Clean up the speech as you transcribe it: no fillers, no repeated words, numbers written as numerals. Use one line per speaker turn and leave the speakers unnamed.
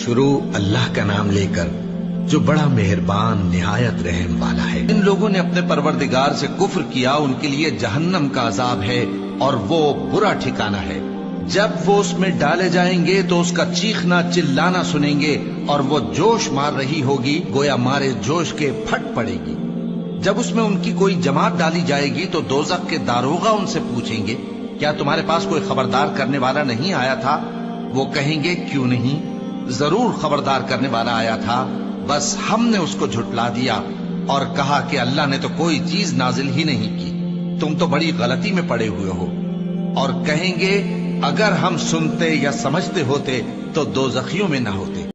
شروع اللہ کا نام لے کر جو بڑا مہربان نہایت رحم والا ہے۔
ان لوگوں نے اپنے پروردگار سے کفر کیا، ان کے لیے جہنم کا عذاب ہے اور وہ برا ٹھکانہ ہے۔ جب وہ اس میں ڈالے جائیں گے تو اس کا چیخنا چلانا سنیں گے اور وہ جوش مار رہی ہوگی گویا مارے جوش کے پھٹ پڑے گی۔ جب اس میں ان کی کوئی جماعت ڈالی جائے گی تو دوزخ کے داروغہ ان سے پوچھیں گے کیا تمہارے پاس کوئی خبردار کرنے والا نہیں آیا تھا؟ وہ کہیں گے کیوں نہیں، ضرور خبردار کرنے والا آیا تھا، بس ہم نے اس کو جھٹلا دیا اور کہا کہ اللہ نے تو کوئی چیز نازل ہی نہیں کی، تم تو بڑی غلطی میں پڑے ہوئے ہو۔ اور کہیں گے اگر ہم سنتے یا سمجھتے ہوتے تو دوزخیوں میں نہ ہوتے۔